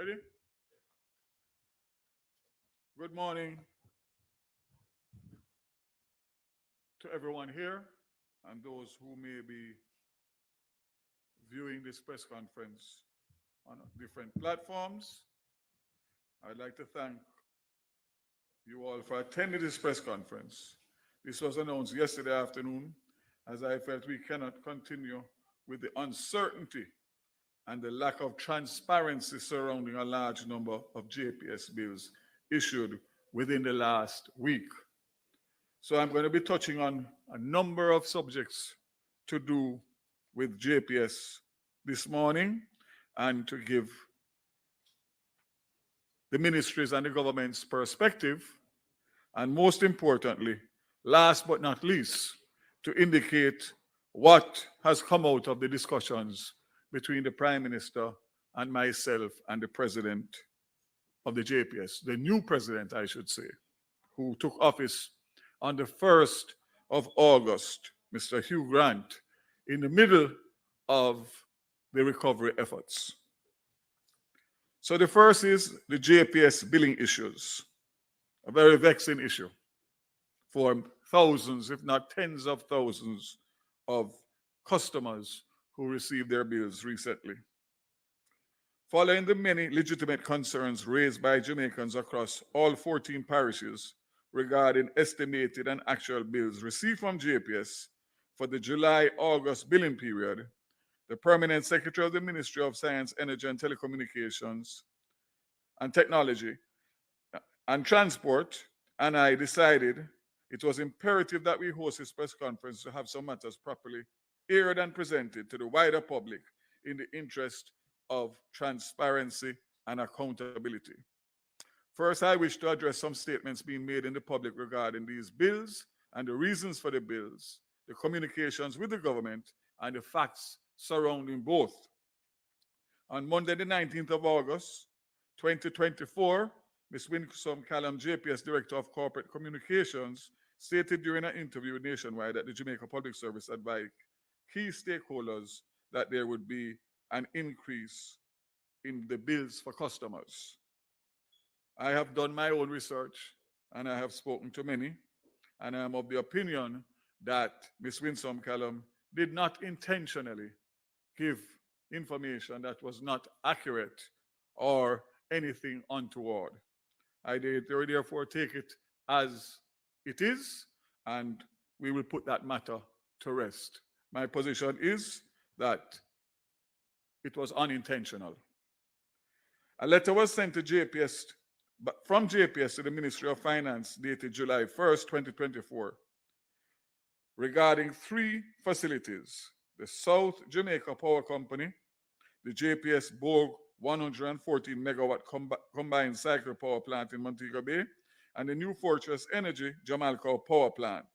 Ready? Good morning to everyone here and those who may be viewing this press conference on different platforms. I'd like to thank you all for attending this press conference. This was announced yesterday afternoon as I felt we cannot continue with the uncertainty and the lack of transparency surrounding a large number of JPS bills issued within the last week. So I'm going to be touching on a number of subjects to do with JPS this morning and to give the ministries and the government's perspective, and most importantly, last but not least, to indicate what has come out of the discussions between the Prime Minister and myself and the President of the JPS, the new President, I should say, who took office on the 1st of August, Mr. Hugh Grant, in the middle of the recovery efforts. So the first is the JPS billing issues, a very vexing issue for thousands, if not tens of thousands, of customers who received their bills recently. Following the many legitimate concerns raised by Jamaicans across all 14 parishes regarding estimated and actual bills received from JPS for the July-August billing period, the Permanent Secretary of the Ministry of Science, Energy and Telecommunications and Technology and Transport and I decided it was imperative that we host this press conference to have some matters properly aired and presented to the wider public in the interest of transparency and accountability. First, I wish to address some statements being made in the public regarding these bills and the reasons for the bills, the communications with the government, and the facts surrounding both. On Monday, the 19th of August, 2024, Ms. Winsome Callum, JPS Director of Corporate Communications, stated during an interview with Nationwide that the Jamaica Public Service advised key stakeholders that there would be an increase in the bills for customers. I have done my own research and I have spoken to many, and I am of the opinion that Ms. Winsome Callum did not intentionally give information that was not accurate or anything untoward. I therefore take it as it is, and we will put that matter to rest. My position is that it was unintentional. A letter was sent to JPS, from JPS to the Ministry of Finance dated July 1st, 2024, regarding 3 facilities: the South Jamaica Power Company, the JPS Borg 114 megawatt combined cycle power plant in Montego Bay, and the New Fortress Energy Jamalco Power Plant.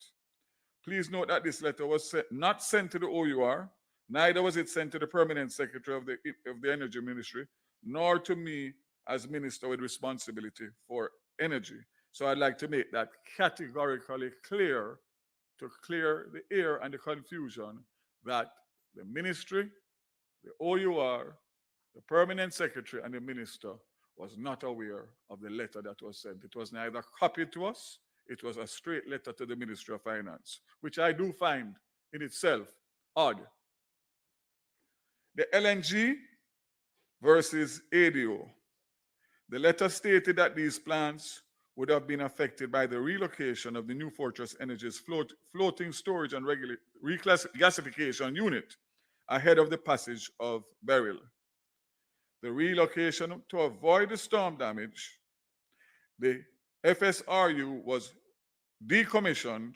Please note that this letter was not sent to the OUR, neither was it sent to the Permanent Secretary of the Energy Ministry, nor to me as Minister with responsibility for energy. So I'd like to make that categorically clear to clear the air and the confusion that the Ministry, the OUR, the Permanent Secretary, and the Minister was not aware of the letter that was sent. It was neither copied to us, it was a straight letter to the Ministry of Finance, which I do find in itself odd. The LNG versus ADO. The letter stated that these plants would have been affected by the relocation of the New Fortress Energy's floating storage and gasification unit ahead of the passage of Beryl. The relocation to avoid the storm damage, the FSRU was decommissioned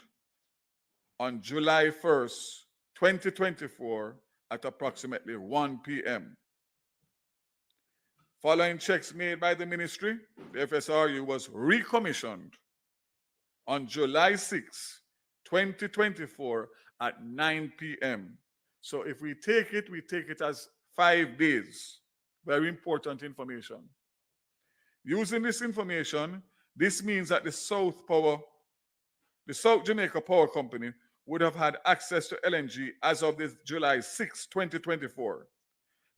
on July 1st, 2024 at approximately 1 p.m. Following checks made by the ministry, the FSRU was recommissioned on July 6, 2024 at 9 p.m. So if we take it as 5 days. Very important information. Using this information, this means that the South Jamaica Power Company would have had access to LNG as of this July 6, 2024.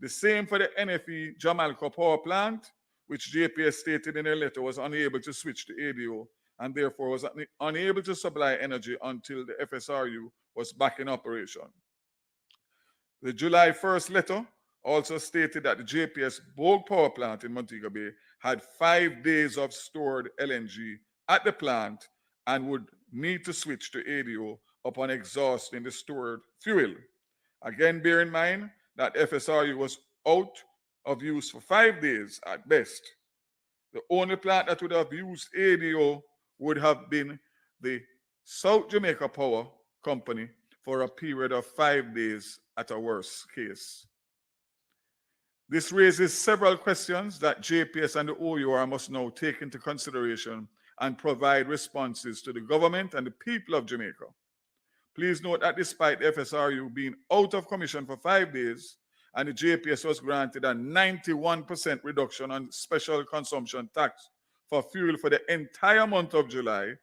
The same for the NFE Jamalco Power Plant, which JPS stated in a letter was unable to switch to ADO and therefore was unable to supply energy until the FSRU was back in operation. The July 1st letter also stated that the JPS Bogue Power Plant in Montego Bay had 5 days of stored LNG at the plant and would need to switch to ADO upon exhausting the stored fuel. Again, bear in mind that FSRU was out of use for 5 days at best. The only plant that would have used ADO would have been the South Jamaica Power Company for a period of 5 days at a worst case. This raises several questions that JPS and the OUR must now take into consideration and provide responses to the government and the people of Jamaica. Please note that despite the FSRU being out of commission for 5 days and the JPS was granted a 91% reduction on special consumption tax for fuel for the entire month of July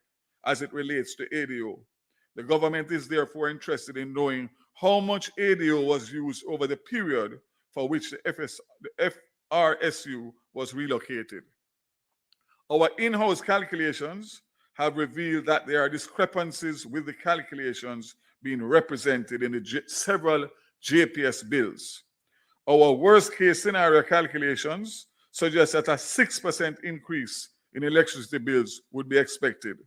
as it relates to ADO. The government is therefore interested in knowing how much ADO was used over the period for which the FRSU was relocated. Our in-house calculations have revealed that there are discrepancies with the calculations being represented in the several JPS bills. Our worst case scenario calculations suggest that a 6% increase in electricity bills would be expected.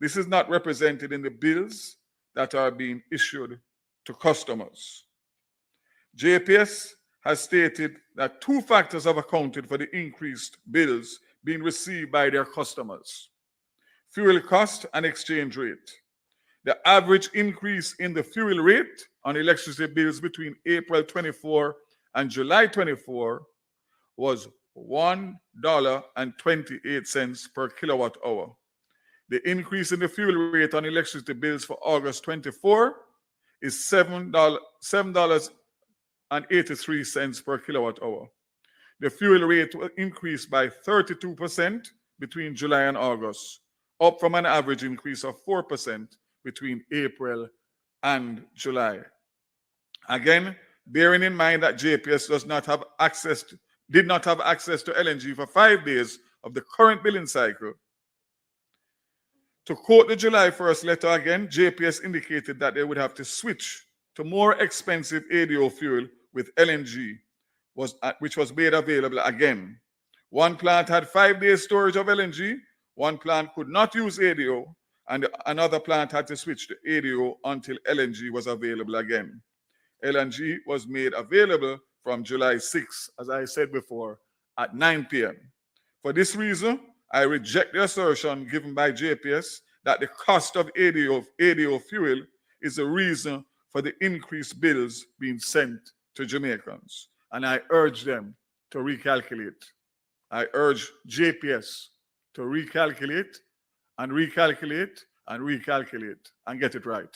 This is not represented in the bills that are being issued to customers. JPS has stated that 2 factors have accounted for the increased bills being received by their customers: fuel cost and exchange rate. The average increase in the fuel rate on electricity bills between April 24 and July 24 was $1.28 per kilowatt hour. The increase in the fuel rate on electricity bills for August 24 is $7.83 per kilowatt hour. The fuel rate increased by 32% between July and August, up from an average increase of 4% between April and July. Again, bearing in mind that JPS did not have access to LNG for 5 days of the current billing cycle. To quote the July 1st letter again, JPS indicated that they would have to switch to more expensive ADO fuel with LNG, which was made available again. One plant had 5 days storage of LNG, one plant could not use ADO, and another plant had to switch to ADO until LNG was available again. LNG was made available from July 6, as I said before, at 9 p.m. For this reason, I reject the assertion given by JPS that the cost of ADO fuel is the reason for the increased bills being sent to Jamaicans. And I urge them to recalculate. I urge JPS to recalculate and recalculate and recalculate and get it right.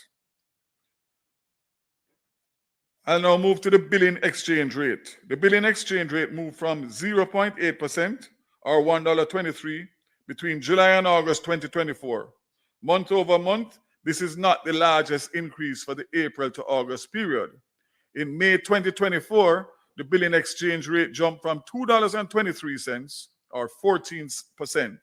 I'll now move to the billing exchange rate. The billing exchange rate moved from 0.8% or $1.23 between July and August 2024. Month over month, this is not the largest increase for the April to August period. In May 2024, the billing exchange rate jumped from $2.23 or 14%.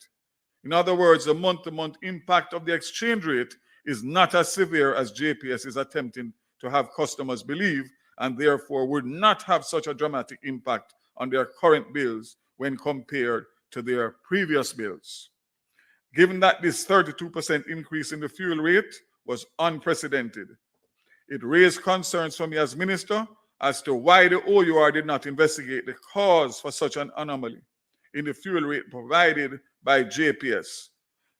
In other words, the month-to-month impact of the exchange rate is not as severe as JPS is attempting to have customers believe, and therefore would not have such a dramatic impact on their current bills when compared to their previous bills. Given that this 32% increase in the fuel rate was unprecedented, it raised concerns for me as minister as to why the OUR did not investigate the cause for such an anomaly in the fuel rate provided by JPS,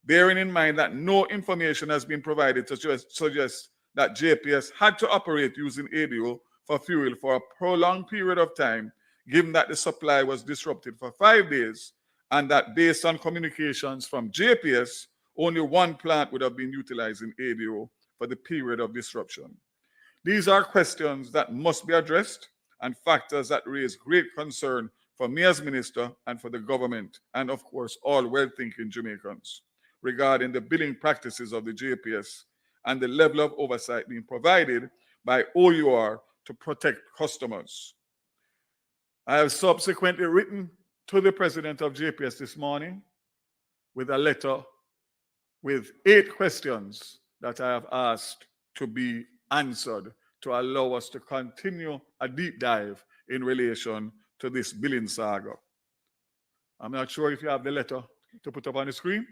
bearing in mind that no information has been provided to suggest that JPS had to operate using ADO for fuel for a prolonged period of time, given that the supply was disrupted for 5 days, and that based on communications from JPS, only one plant would have been utilizing ADO for the period of disruption. These are questions that must be addressed and factors that raise great concern for me as minister and for the government, and of course all well-thinking Jamaicans, regarding the billing practices of the JPS and the level of oversight being provided by OUR to protect customers. I have subsequently written to the president of JPS this morning with a letter with 8 questions that I have asked to be answered to allow us to continue a deep dive in relation to this billing saga. I'm not sure if you have the letter to put up on the screen.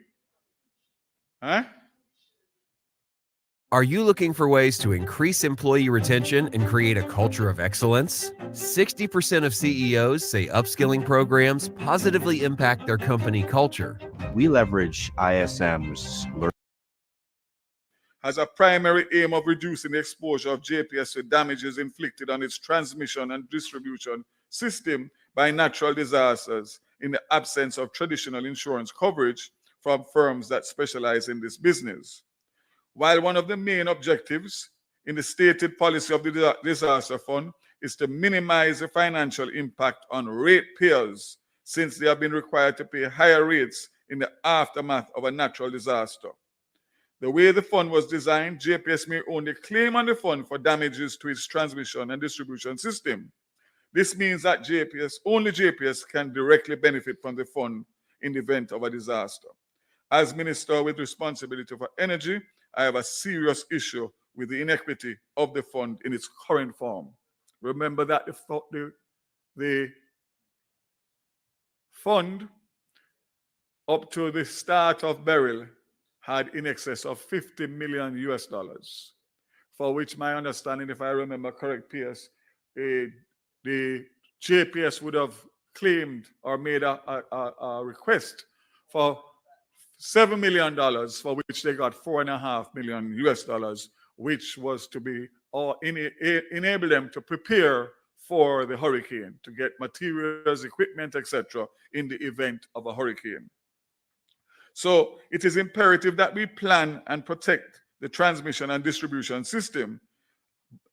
Huh? Are you looking for ways to increase employee retention and create a culture of excellence? 60% of CEOs say upskilling programs positively impact their company culture. We leverage ISM's has a primary aim of reducing the exposure of JPS to damages inflicted on its transmission and distribution system by natural disasters in the absence of traditional insurance coverage from firms that specialize in this business. While one of the main objectives in the stated policy of the disaster fund is to minimize the financial impact on ratepayers since they have been required to pay higher rates in the aftermath of a natural disaster. The way the fund was designed, JPS may only claim on the fund for damages to its transmission and distribution system. This means that only JPS can directly benefit from the fund in the event of a disaster. As Minister with responsibility for energy, I have a serious issue with the inequity of the fund in its current form. Remember that the fund up to the start of Beryl had in excess of $50 million US, for which my understanding, if I remember correct, PS, the JPS would have claimed or made a request for $7 million, for which they got $4.5 million US, which was to be or enable them to prepare for the hurricane, to get materials, equipment, etc., in the event of a hurricane. So it is imperative that we plan and protect the transmission and distribution system.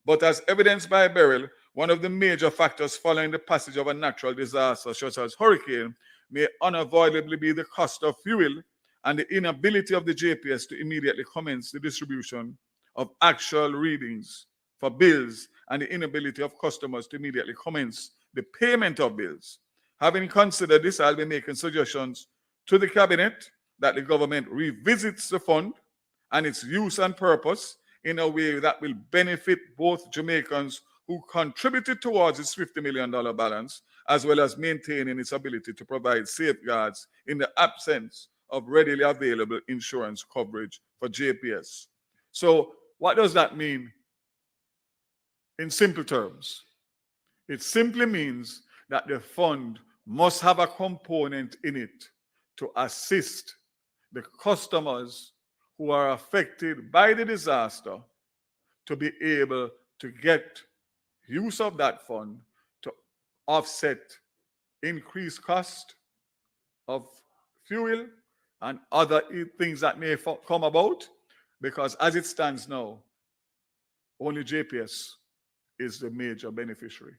But as evidenced by Beryl, one of the major factors following the passage of a natural disaster such as hurricane may unavoidably be the cost of fuel and the inability of the JPS to immediately commence the distribution of actual readings for bills and the inability of customers to immediately commence the payment of bills. Having considered this, I'll be making suggestions to the Cabinet that the government revisits the fund and its use and purpose in a way that will benefit both Jamaicans who contributed towards its $50 million balance, as well as maintaining its ability to provide safeguards in the absence of readily available insurance coverage for JPS. So what does that mean in simple terms? It simply means that the fund must have a component in it to assist the customers who are affected by the disaster to be able to get use of that fund to offset increased cost of fuel and other things that may come about, because as it stands now, only JPS is the major beneficiary.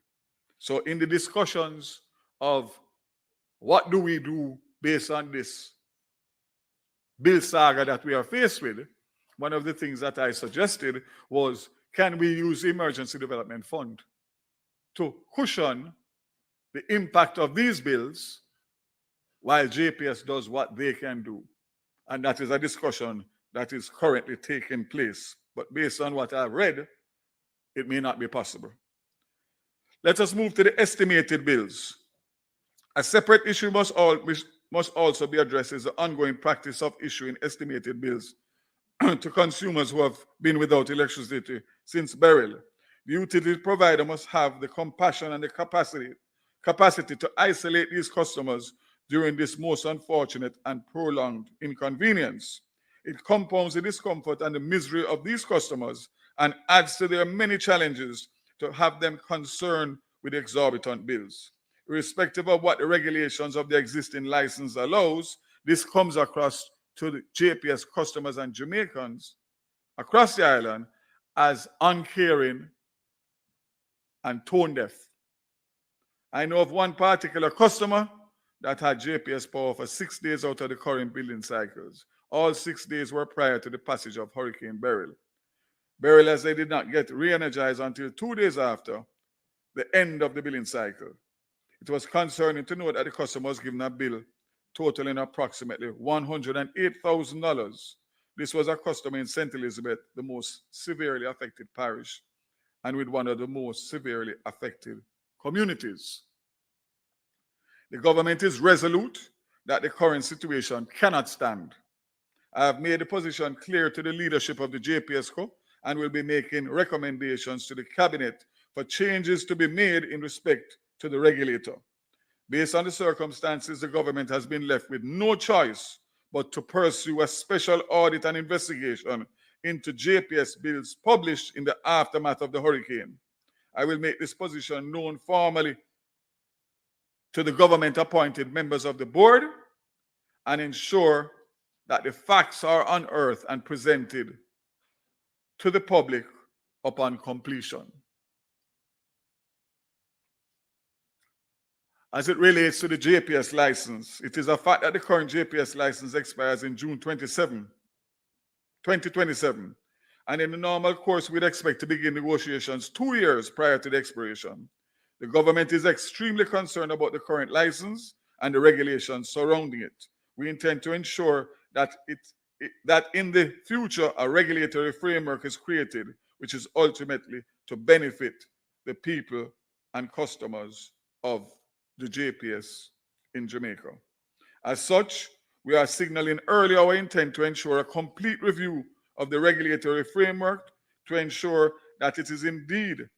So in the discussions of what do we do based on this bill saga that we are faced with, one of the things that I suggested was, can we use the Emergency Development Fund to cushion the impact of these bills while JPS does what they can do? And that is a discussion that is currently taking place. But based on what I've read, it may not be possible. Let us move to the estimated bills. A separate issue must also be addressed is the ongoing practice of issuing estimated bills to consumers who have been without electricity since Beryl. The utility provider must have the compassion and the capacity to isolate these customers during this most unfortunate and prolonged inconvenience. It compounds the discomfort and the misery of these customers and adds to their many challenges to have them concerned with exorbitant bills. Irrespective of what the regulations of the existing license allows, this comes across to the JPS customers and Jamaicans across the island as uncaring and tone deaf. I know of one particular customer that had JPS power for 6 days out of the current billing cycles. All 6 days were prior to the passage of Hurricane Beryl. Beryl, as they did not get re-energized until 2 days after the end of the billing cycle. It was concerning to note that the customer was given a bill totaling approximately $108,000. This was a customer in St. Elizabeth, the most severely affected parish, and with one of the most severely affected communities. The government is resolute that the current situation cannot stand. I have made the position clear to the leadership of the JPS Co and will be making recommendations to the cabinet for changes to be made in respect to the regulator. Based on the circumstances, the government has been left with no choice but to pursue a special audit and investigation into JPS bills published in the aftermath of the hurricane. I will make this position known formally to the government-appointed members of the board and ensure that the facts are unearthed and presented to the public upon completion. As it relates to the JPS license, it is a fact that the current JPS license expires in June 2027. And in the normal course, we'd expect to begin negotiations 2 years prior to the expiration. The government is extremely concerned about the current license and the regulations surrounding it. We intend to ensure that in the future a regulatory framework is created, which is ultimately to benefit the people and customers of the JPS in Jamaica. As such, we are signaling early our intent to ensure a complete review of the regulatory framework to ensure that it is indeed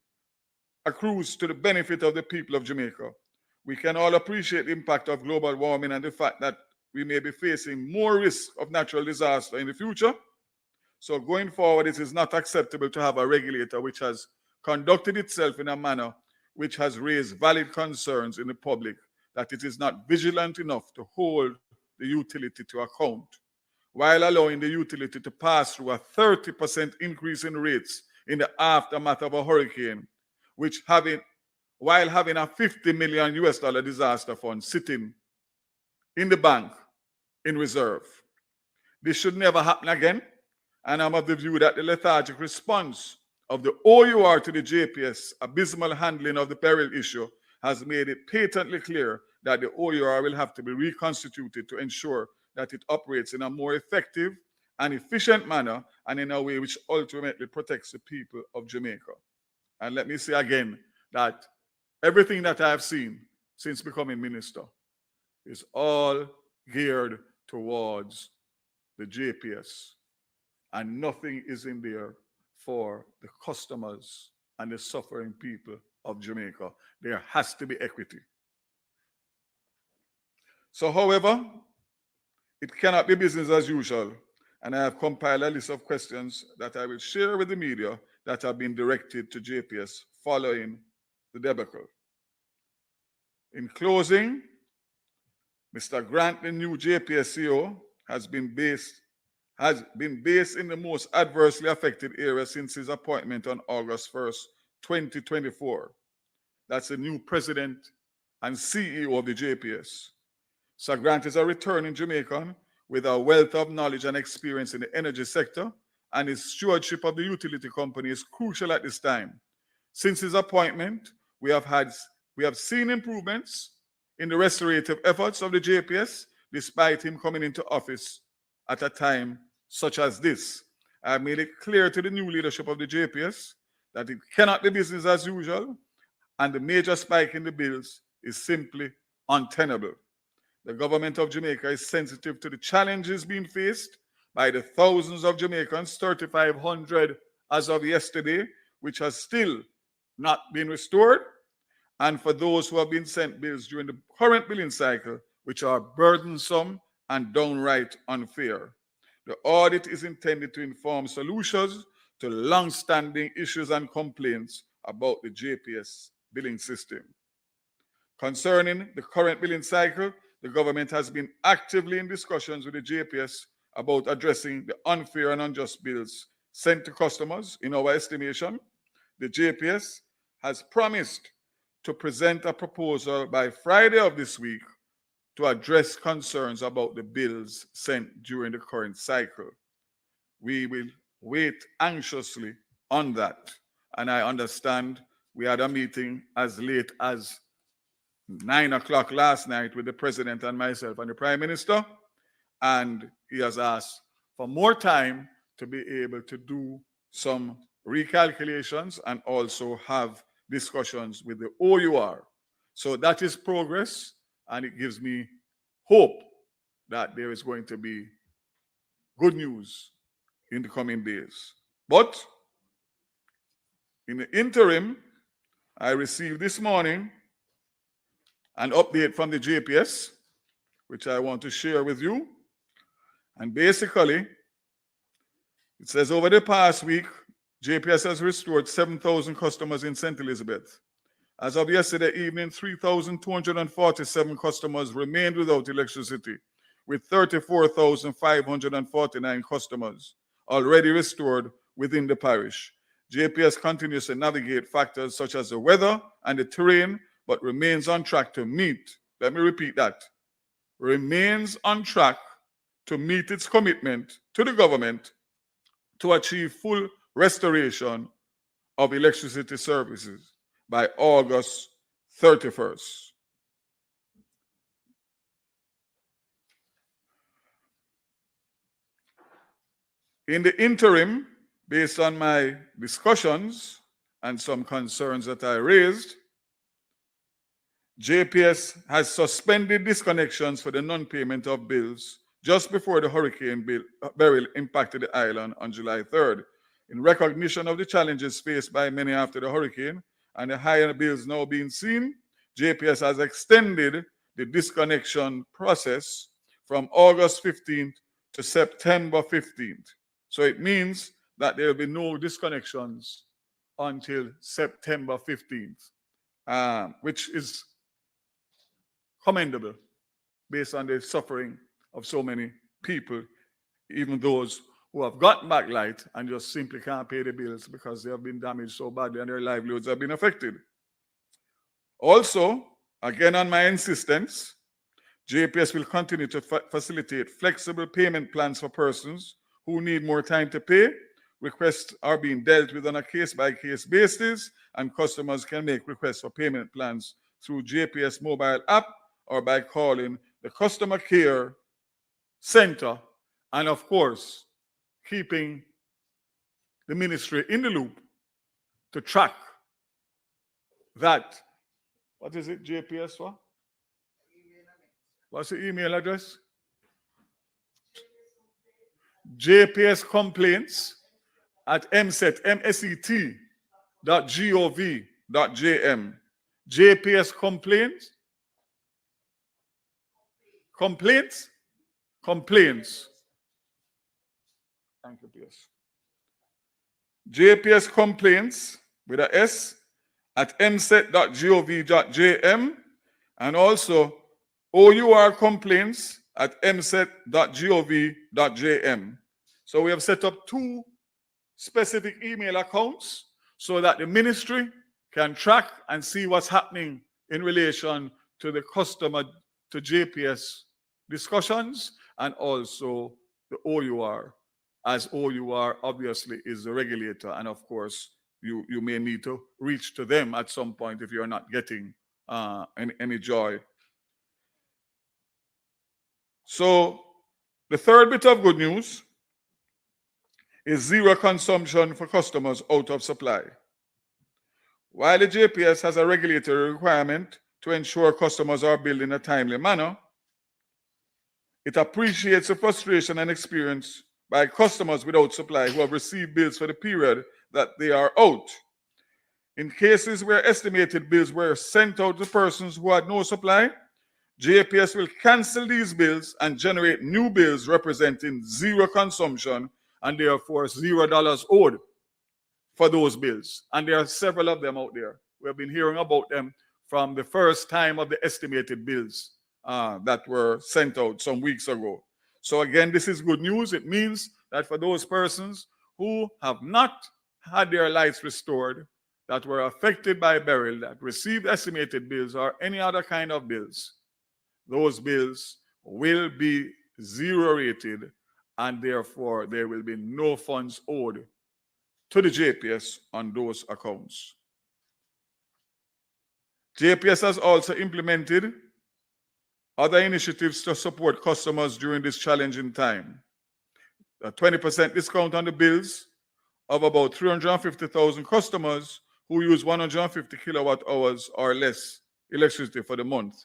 accrues to the benefit of the people of Jamaica. We can all appreciate the impact of global warming and the fact that we may be facing more risk of natural disaster in the future. So going forward, it is not acceptable to have a regulator which has conducted itself in a manner which has raised valid concerns in the public that it is not vigilant enough to hold the utility to account, while allowing the utility to pass through a 30% increase in rates in the aftermath of a hurricane, while having a $50 million disaster fund sitting in the bank in reserve. This should never happen again, and I'm of the view that the lethargic response of the OUR to the JPS abysmal handling of the peril issue has made it patently clear that the OUR will have to be reconstituted to ensure that it operates in a more effective and efficient manner and in a way which ultimately protects the people of Jamaica. And let me say again that everything that I have seen since becoming minister is all geared towards the JPS, and nothing is in there for the customers and the suffering people of Jamaica. There has to be equity. So, however, it cannot be business as usual, and I have compiled a list of questions that I will share with the media that have been directed to JPS following the debacle. In closing, Mr. Grant, the new JPS CEO, has been based in the most adversely affected area since his appointment on August 1st, 2024. That's the new president and CEO of the JPS. Sir Grant is a returning Jamaican with a wealth of knowledge and experience in the energy sector, and his stewardship of the utility company is crucial at this time. Since his appointment, we have seen improvements in the restorative efforts of the JPS, despite him coming into office at a time such as this. I have made it clear to the new leadership of the JPS that it cannot be business as usual, and the major spike in the bills is simply untenable. The government of Jamaica is sensitive to the challenges being faced by the thousands of Jamaicans, 3,500 as of yesterday, which has still not been restored, and for those who have been sent bills during the current billing cycle, which are burdensome and downright unfair. The audit is intended to inform solutions to long-standing issues and complaints about the JPS billing system. Concerning the current billing cycle, the government has been actively in discussions with the JPS about addressing the unfair and unjust bills sent to customers. In our estimation, the JPS has promised to present a proposal by Friday of this week to address concerns about the bills sent during the current cycle. We will wait anxiously on that. And I understand we had a meeting as late as 9 o'clock last night with the president and myself and the prime minister, and he has asked for more time to be able to do some recalculations and also have discussions with the OUR. So that is progress, and it gives me hope that there is going to be good news in the coming days. But in the interim, I received this morning an update from the JPS, which I want to share with you. And basically, it says over the past week, JPS has restored 7,000 customers in St. Elizabeth. As of yesterday evening, 3,247 customers remained without electricity, with 34,549 customers already restored within the parish. JPS continues to navigate factors such as the weather and the terrain, but remains on track to meet, let me repeat that, remains on track to meet its commitment to the government to achieve full restoration of electricity services by August 31st. In the interim, based on my discussions and some concerns that I raised, JPS has suspended disconnections for the non-payment of bills just before the Hurricane Beryl impacted the island on July 3rd. In recognition of the challenges faced by many after the hurricane and the higher bills now being seen, JPS has extended the disconnection process from August 15th to September 15th. So it means that there will be no disconnections until September 15th, which is commendable based on the suffering of so many people, even those who have gotten back light and just simply can't pay the bills because they have been damaged so badly and their livelihoods have been affected. Also, again on my insistence, JPS will continue to facilitate flexible payment plans for persons who need more time to pay. Requests are being dealt with on a case-by-case basis, and customers can make requests for payment plans through JPS mobile app or by calling the customer care center, and of course, keeping the ministry in the loop to track that. What is it, JPS? What? What's the email address? JPS complaints at mset.gov.jm. JPS complaints. Complaints. Thank you, PS. JPS complaints with a S at mset.gov.jm, and also OUR complaints at mset.gov.jm. So we have set up two specific email accounts so that the ministry can track and see what's happening in relation to the customer to JPS discussions, and also the OUR, as OUR obviously is the regulator, and of course you may need to reach to them at some point if you're not getting any joy. So the third bit of good news is zero consumption for customers out of supply. While the JPS has a regulatory requirement to ensure customers are billed in a timely manner, it appreciates the frustration and experience by customers without supply who have received bills for the period that they are out. In cases where estimated bills were sent out to persons who had no supply, JPS will cancel these bills and generate new bills representing zero consumption and therefore $0 owed for those bills. And there are several of them out there. We have been hearing about them from the first time of the estimated bills that were sent out some weeks ago. So again, this is good news. It means that for those persons who have not had their lights restored, that were affected by Beryl, that received estimated bills or any other kind of bills, those bills will be zero rated, and therefore there will be no funds owed to the JPS on those accounts. JPS has also implemented other initiatives to support customers during this challenging time. A 20% discount on the bills of about 350,000 customers who use 150 kilowatt hours or less electricity for the month.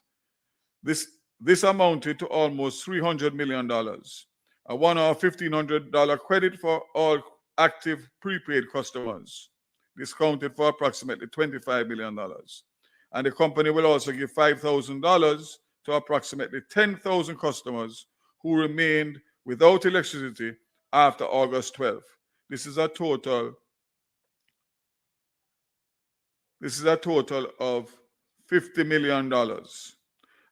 This amounted to almost $300 million. A one-off $1,500 credit for all active prepaid customers, discounted for approximately $25 million. And the company will also give $5,000 to approximately 10,000 customers who remained without electricity after August 12th. This is a total of $50 million.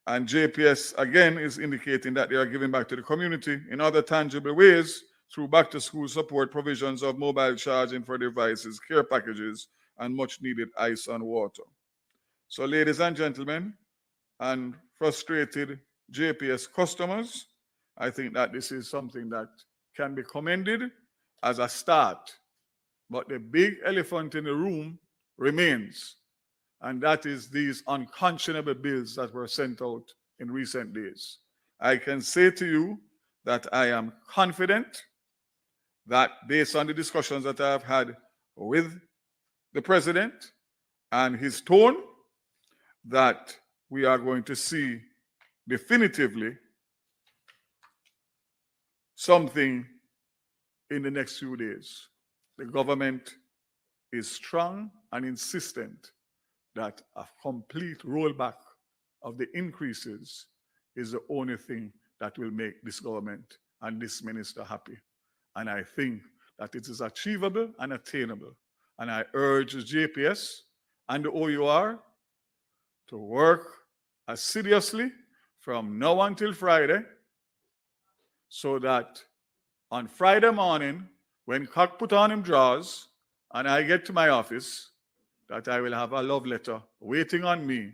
And JPS again is indicating that they are giving back to the community in other tangible ways through back-to-school support, provisions of mobile charging for devices, care packages, and much-needed ice and water. So, ladies and gentlemen, and frustrated JPS customers, I think that this is something that can be commended as a start. But the big elephant in the room remains, and that is these unconscionable bills that were sent out in recent days. I can say to you that I am confident that based on the discussions that I have had with the president and his tone, that we are going to see definitively something in the next few days. The government is strong and insistent that a complete rollback of the increases is the only thing that will make this government and this minister happy. And I think that it is achievable and attainable. And I urge the JPS and the OUR to work assiduously from now until Friday, so that on Friday morning, when cock put on him drawers and I get to my office, that I will have a love letter waiting on me,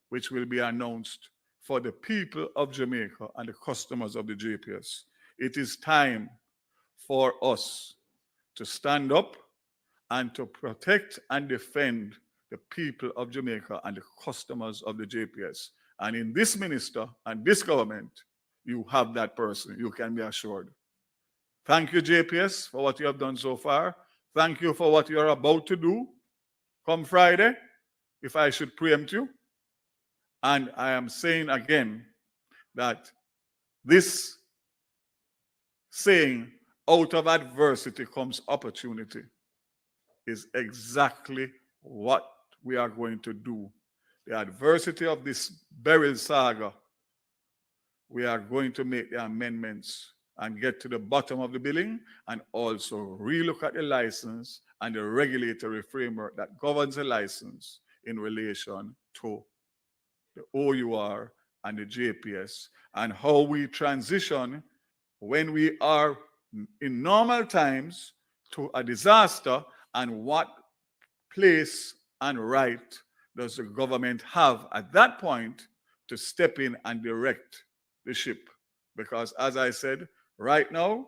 which will be announced for the people of Jamaica and the customers of the JPS. It is time for us to stand up and to protect and defend the people of Jamaica and the customers of the JPS. And in this minister and this government, you have that person, you can be assured. Thank you, JPS, for what you have done so far. Thank you for what you are about to do come Friday, if I should preempt you. And I am saying again that this saying, out of adversity comes opportunity, is exactly what we are going to do. The adversity of this burial saga, we are going to make the amendments and get to the bottom of the billing, and also relook at the license and the regulatory framework that governs the license in relation to the OUR and the JPS, and how we transition when we are in normal times to a disaster, and what place and right does the government have at that point to step in and direct the ship. Because as I said, right now,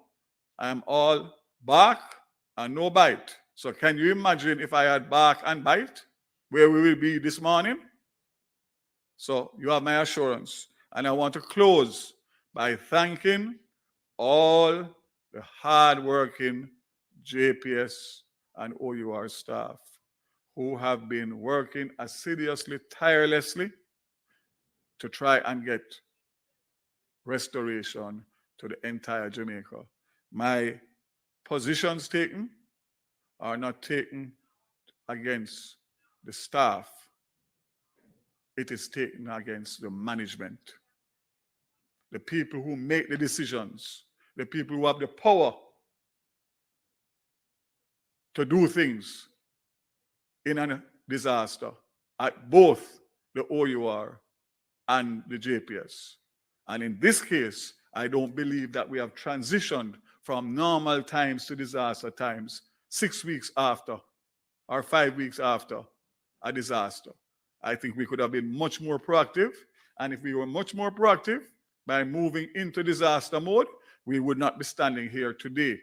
I'm all bark and no bite. So can you imagine if I had bark and bite, where we will be this morning? So you have my assurance. And I want to close by thanking all the hard-working JPS and OUR staff who have been working assiduously, tirelessly to try and get restoration to the entire Jamaica. My positions taken are not taken against the staff. It is taken against the management, the people who make the decisions, the people who have the power to do things in a disaster at both the OUR and the JPS. And in this case, I don't believe that we have transitioned from normal times to disaster times 6 weeks after or 5 weeks after a disaster. I think we could have been much more proactive. And if we were much more proactive by moving into disaster mode, we would not be standing here today.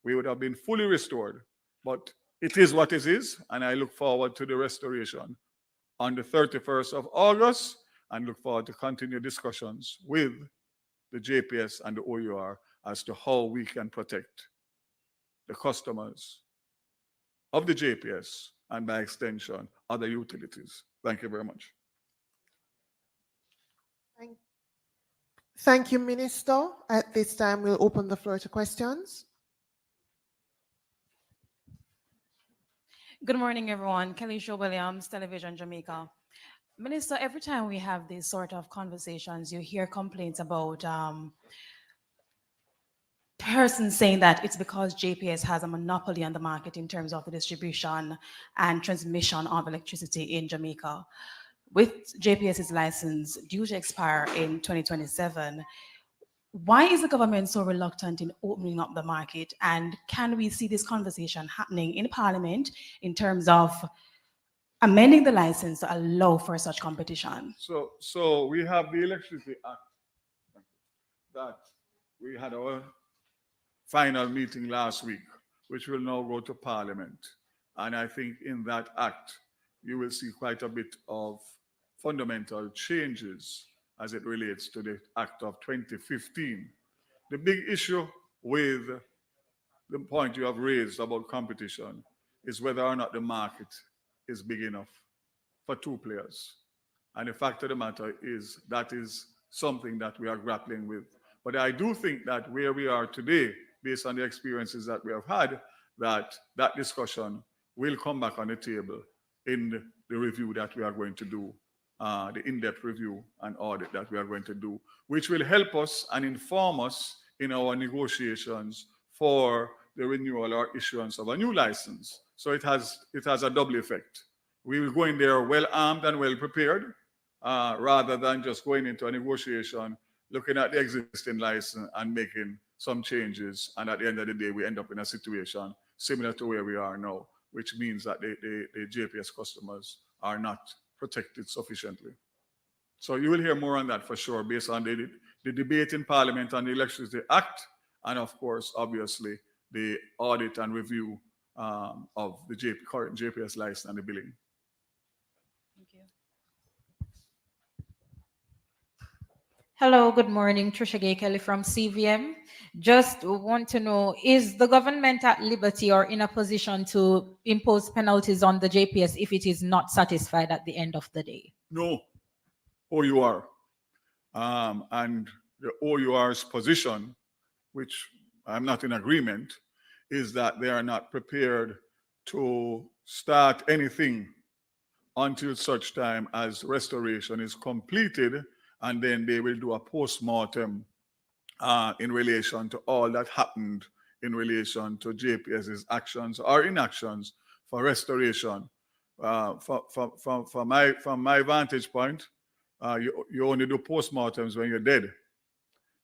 We would have been fully restored. But it is what it is, and I look forward to the restoration on the 31st of August and look forward to continue discussions with the JPS and the OUR as to how we can protect the customers of the JPS and by extension, other utilities. Thank you very much. Thank you, Minister. At this time, we'll open the floor to questions. Good morning, everyone. Kelly Jo Williams, Television Jamaica. Minister, every time we have these sort of conversations, you hear complaints about persons saying that it's because JPS has a monopoly on the market in terms of the distribution and transmission of electricity in Jamaica. With JPS's license due to expire in 2027, why is the government so reluctant in opening up the market? And can we see this conversation happening in Parliament in terms of amending the license to allow for such competition? So we have the Electricity Act that we had our final meeting last week, which will now go to Parliament. And I think in that act, you will see quite a bit of fundamental changes as it relates to the Act of 2015. The big issue with the point you have raised about competition is whether or not the market is big enough for two players. And the fact of the matter is that is something that we are grappling with. But I do think that where we are today, based on the experiences that we have had, that discussion will come back on the table in the review that we are going to do, the in-depth review and audit that we are going to do, which will help us and inform us in our negotiations for the renewal or issuance of a new license. So it has a double effect. We will go in there well armed and well prepared, rather than just going into a negotiation, looking at the existing license and making some changes. And at the end of the day, we end up in a situation similar to where we are now, which means that the JPS customers are not protected sufficiently. So you will hear more on that for sure, based on the debate in Parliament on the Electricity Act, and of course, obviously, the audit and review of the current JPS license and the billing. Thank you. Hello, good morning. Trisha Gay Kelly from CVM. Just want to know, is the government at liberty or in a position to impose penalties on the JPS if it is not satisfied at the end of the day? No, OUR. And the OUR's position, which I'm not in agreement, is that they are not prepared to start anything until such time as restoration is completed, and then they will do a post-mortem in relation to all that happened in relation to JPS's actions or inactions for restoration. From my vantage point, you only do post-mortems when you're dead.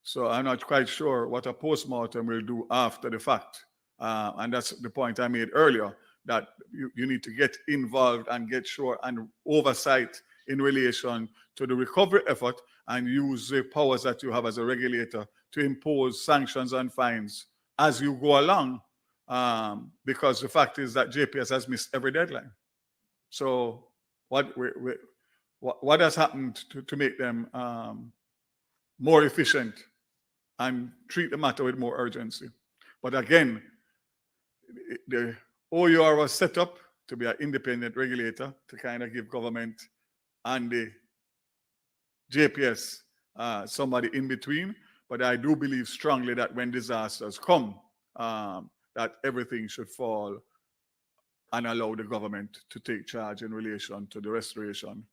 So I'm not quite sure what a post-mortem will do after the fact. And that's the point I made earlier, that you need to get involved and get sure and oversight in relation to the recovery effort and use the powers that you have as a regulator to impose sanctions and fines as you go along, because the fact is that JPS has missed every deadline. So what has happened to make them more efficient and treat the matter with more urgency? But again, the OUR was set up to be an independent regulator to kind of give government and the JPS somebody in between. But I do believe strongly that when disasters come, that everything should fall and allow the government to take charge in relation to the restoration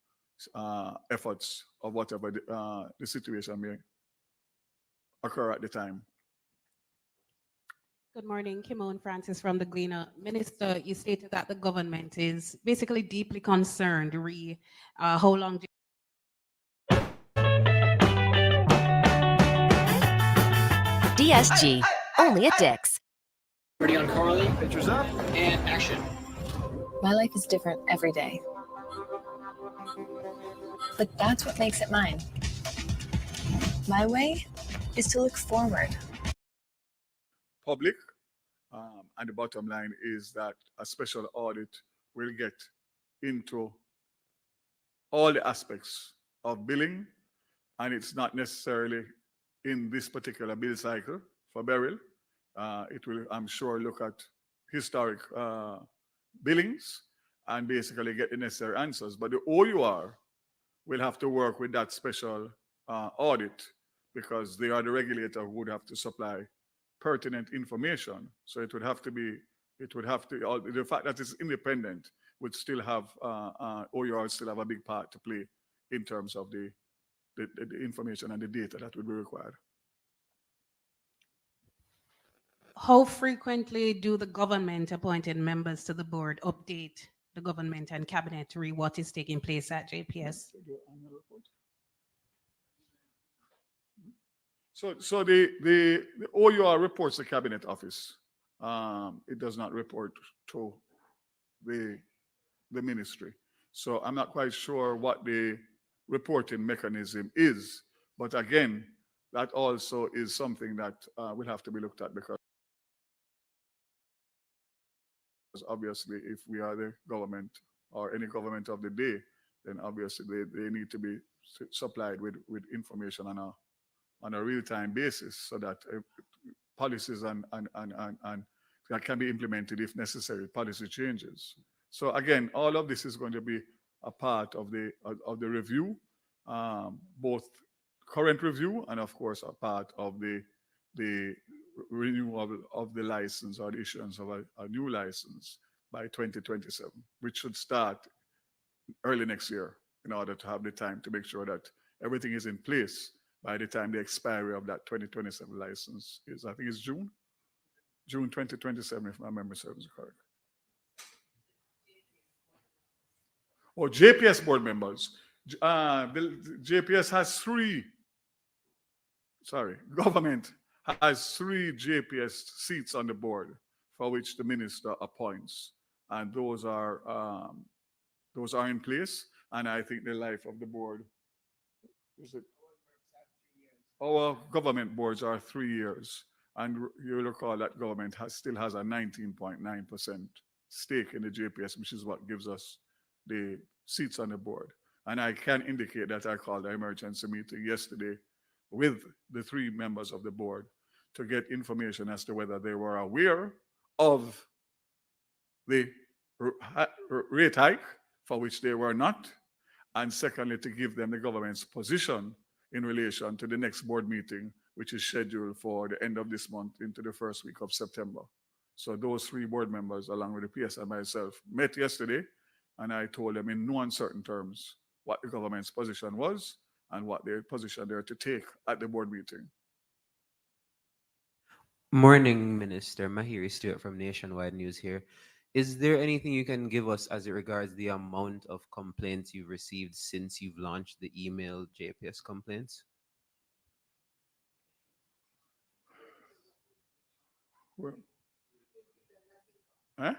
efforts of whatever the situation may occur at the time. Good morning, Kimon Francis from the Gleaner. Minister, you stated that the government is basically deeply concerned how long DSG, only at Dick's. Ready on Carly, pictures up, and action. My life is different every day. But that's what makes it mine. My way is to look forward. Public, and the bottom line is that a special audit will get into all the aspects of billing, and it's not necessarily in this particular bill cycle for Beryl. It will, I'm sure, look at historic billings and basically get the necessary answers. But the OUR will have to work with that special audit because they are the regulator who would have to supply pertinent information. So it would have to be, the fact that it's independent would still have, OUR still have a big part to play in terms of the information and the data that would be required. How frequently do the government appointed members to the board update the government and cabinet to read what is taking place at JPS? So the OUR reports the cabinet office. It does not report to the ministry. So I'm not quite sure what the reporting mechanism is. But again, that also is something that will have to be looked at, because obviously if we are the government or any government of the day, then obviously they need to be supplied with information on a real-time basis so that policies and that can be implemented if necessary, policy changes. So again, all of this is going to be a part of the review, both current review and of course a part of the renewal of the license or the issuance of a new license by 2027, which should start early next year in order to have the time to make sure that everything is in place by the time the expiry of that 2027 license is. I think it's June 2027, if my memory serves me correct. Or JPS board members. JPS has government has 3 JPS seats on the board for which the minister appoints. And those are in place. And I think the life of the board, our government boards are 3 years. And you recall that government still has a 19.9% stake in the JPS, which is what gives us the seats on the board. And I can indicate that I called an emergency meeting yesterday with the 3 members of the board to get information as to whether they were aware of the rate hike, for which they were not, and secondly, to give them the government's position in relation to the next board meeting, which is scheduled for the end of this month into the first week of September. So those 3 board members, along with the PS and myself, met yesterday, and I told them in no uncertain terms what the government's position was and what their position they're to take at the board meeting. Morning, Minister. Mahiri Stewart from Nationwide News here. Is there anything you can give us as it regards the amount of complaints you've received since you've launched the email JPS complaints? Well, eh?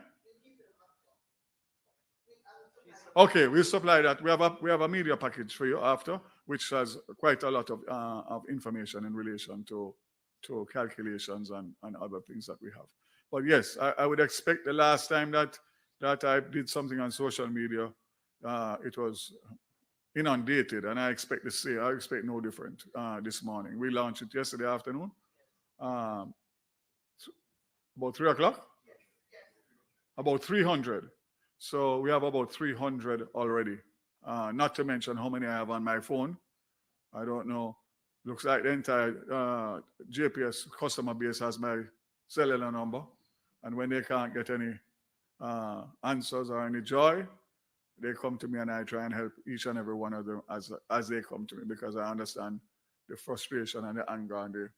Okay, we'll supply that. We have a media package for you after, which has quite a lot of information in relation to calculations and other things that we have. But yes, I would expect the last time that I did something on social media, it was inundated, and I expect no different this morning. We launched it yesterday afternoon, about 3 o'clock, about 300. So we have about 300 already, not to mention how many I have on my phone. I don't know. Looks like the entire JPS customer base has my cellular number. And when they can't get any answers or any joy, they come to me, and I try and help each and every one of them as they come to me, because I understand the frustration and the anger and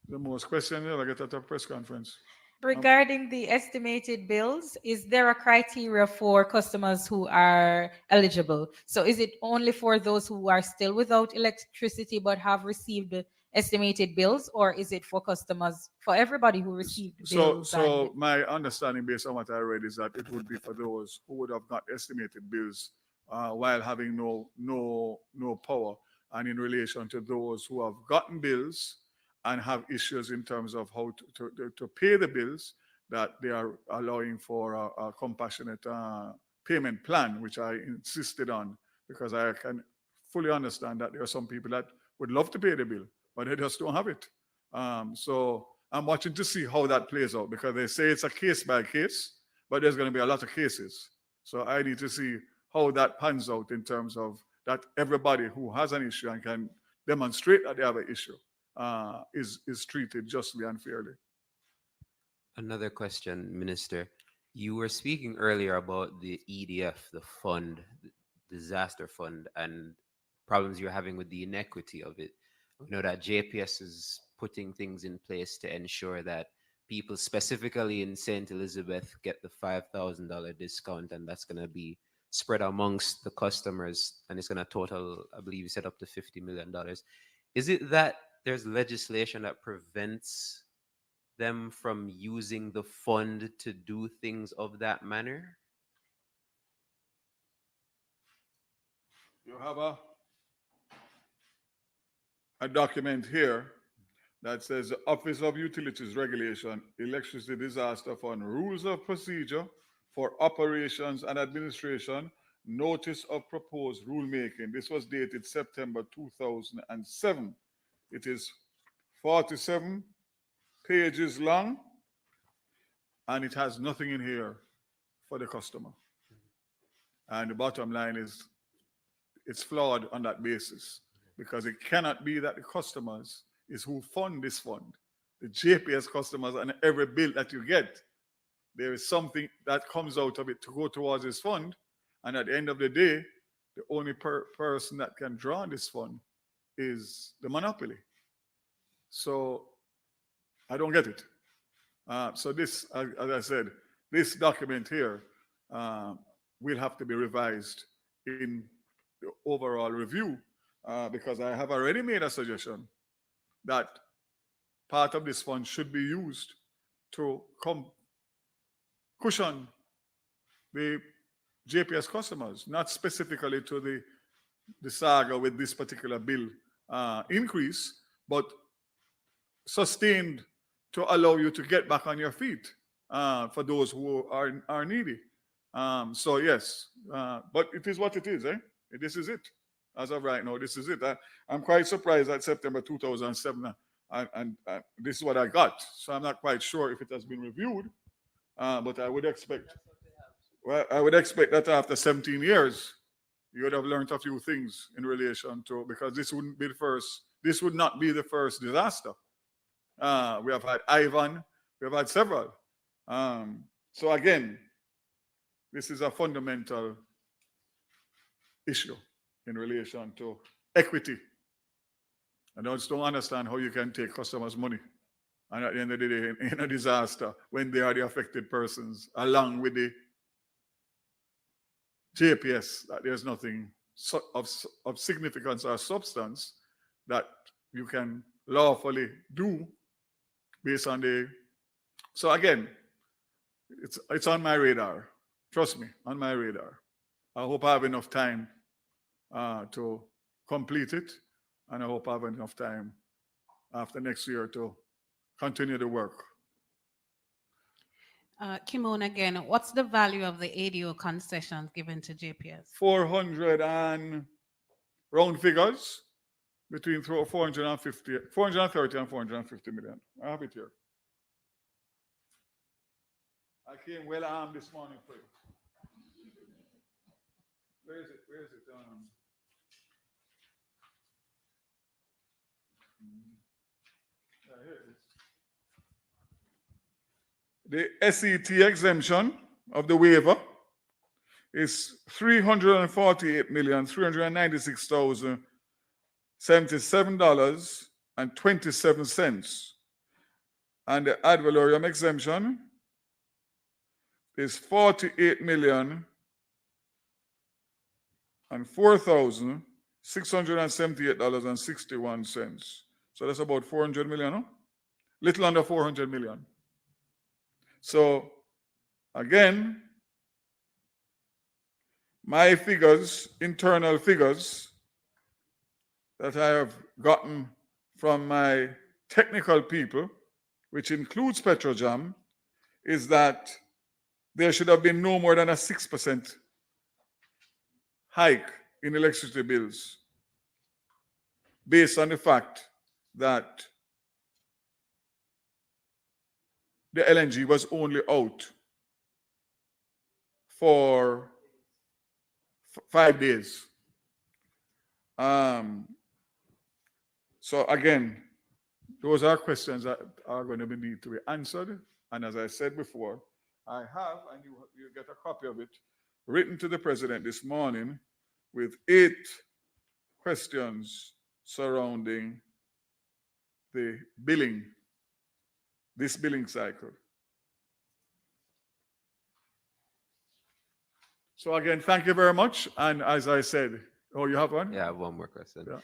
the most question you ever get at a press conference. Regarding the estimated bills, is there a criteria for customers who are eligible? So is it only for those who are still without electricity but have received estimated bills, or is it for customers, for everybody who received bills? So my understanding based on what I read is that it would be for those who would have got estimated bills while having no power, and in relation to those who have gotten bills and have issues in terms of how to pay the bills, that they are allowing for a compassionate payment plan, which I insisted on because I can fully understand that there are some people that would love to pay the bill, but they just don't have it. So I'm watching to see how that plays out because they say it's a case by case, but there's going to be a lot of cases. So I need to see how that pans out in terms of that everybody who has an issue and can demonstrate that they have an issue is treated justly and fairly. Another question, Minister. You were speaking earlier about the EDF, the fund, the disaster fund, and problems you're having with the inequity of it. We know that JPS is putting things in place to ensure that people specifically in St. Elizabeth get the $5,000 discount, and that's going to be spread amongst the customers, and it's going to total, I believe you said, up to $50 million. Is it that there's legislation that prevents them from using the fund to do things of that manner? You have a document here that says the Office of Utilities Regulation, Electricity Disaster Fund, Rules of Procedure for Operations and Administration, Notice of Proposed Rulemaking. This was dated September 2007. It is 47 pages long, and it has nothing in here for the customer. And the bottom line is it's flawed on that basis because it cannot be that the customers is who fund this fund. The JPS customers, and every bill that you get, there is something that comes out of it to go towards this fund. And at the end of the day, the only person that can draw on this fund is the monopoly. So I don't get it. So this, as I said, this document here will have to be revised in the overall review because I have already made a suggestion that part of this fund should be used to cushion the JPS customers, not specifically to the saga with this particular bill increase, but sustained to allow you to get back on your feet for those who are needy. So yes, but it is what it is. This is it. As of right now, this is it. I'm quite surprised that September 2007, and this is what I got. So I'm not quite sure if it has been reviewed, but I would expect. Well, I would expect that after 17 years, you would have learned a few things in relation to, because this wouldn't be the first. This would not be the first disaster. We have had Ivan. We have had several. So again, this is a fundamental issue in relation to equity. And I just don't understand how you can take customers' money and at the end of the day in a disaster when they are the affected persons along with the JPS, that there's nothing of significance or substance that you can lawfully do based on the. So again, it's on my radar. Trust me, on my radar. I hope I have enough time to complete it, and I hope I have enough time after next year to continue the work. Kimon, again, what's the value of the ADO concessions given to JPS? 400 and round figures between 430 and 450 million. I have it here. I came well armed this morning for it. Where is it? Where is it? Here it is. The SET exemption of the waiver is $348,396,077.27, and the ad valorem exemption is $48,004,678.61. So that's about 400 million, huh? Little under 400 million. So again, my figures, internal figures that I have gotten from my technical people, which includes Petrojam, is that there should have been no more than a 6% hike in electricity bills based on the fact that the LNG was only out for 5 days. So again, those are questions that are going to need to be answered. And as I said before, I have, and you get a copy of it, written to the president this morning with 8 questions surrounding the billing, this billing cycle. So again, thank you very much. And as I said, oh, you have one? Yeah, I have one more question. Yeah.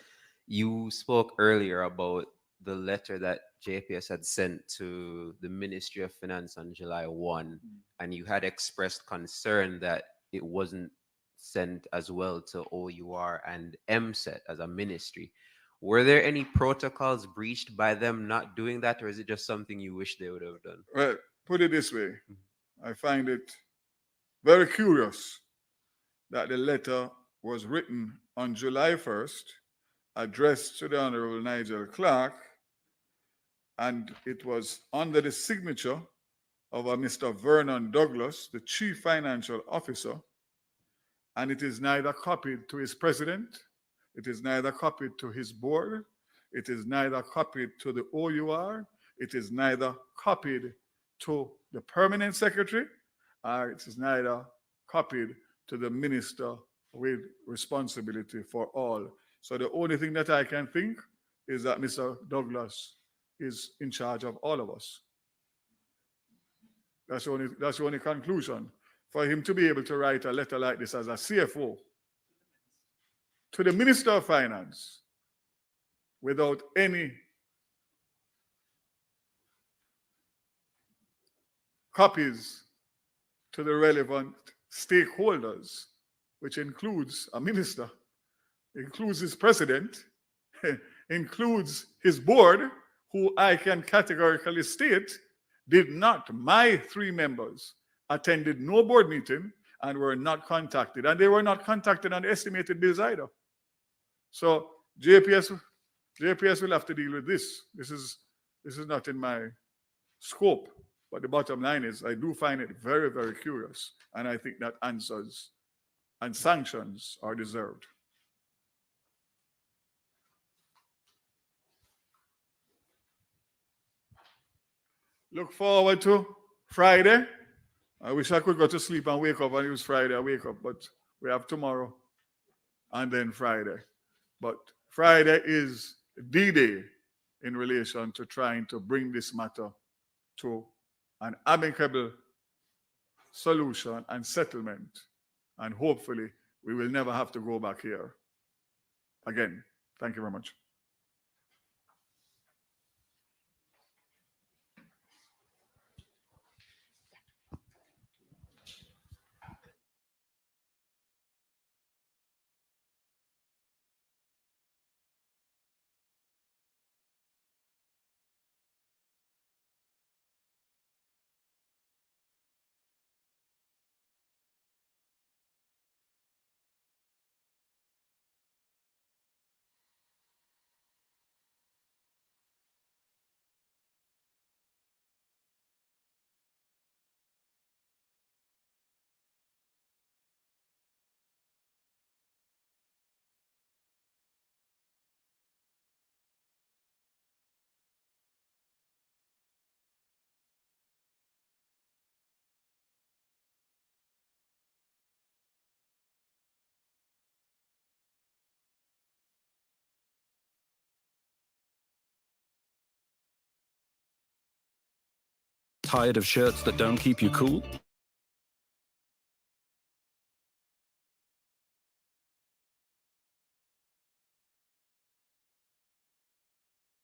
You spoke earlier about the letter that JPS had sent to the Ministry of Finance on July 1, and you had expressed concern that it wasn't sent as well to OUR and MSET as a ministry. Were there any protocols breached by them not doing that, or is it just something you wish they would have done? Well, put it this way. I find it very curious that the letter was written on July 1st, addressed to the Honorable Nigel Clark, and it was under the signature of a Mr. Vernon Douglas, the Chief Financial Officer, and it is neither copied to his president, it is neither copied to his board, it is neither copied to the OUR, it is neither copied to the permanent secretary, it is neither copied to the minister with responsibility for all. So the only thing that I can think is that Mr. Douglas is in charge of all of us. That's the only conclusion. For him to be able to write a letter like this as a CFO to the Minister of Finance without any copies to the relevant stakeholders, which includes a minister, includes his president, includes his board, who I can categorically state did not, my 3 members, attended no board meeting and were not contacted. And they were not contacted on the estimated bills either. So JPS will have to deal with this. This is not in my scope. But the bottom line is I do find it very, very curious. And I think that answers and sanctions are deserved. Look forward to Friday. I wish I could go to sleep and wake up and it was Friday. I wake up, but we have tomorrow and then Friday. But Friday is D-Day in relation to trying to bring this matter to an amicable solution and settlement. And hopefully we will never have to go back here again. Thank you very much. Tired of shirts that don't keep you cool?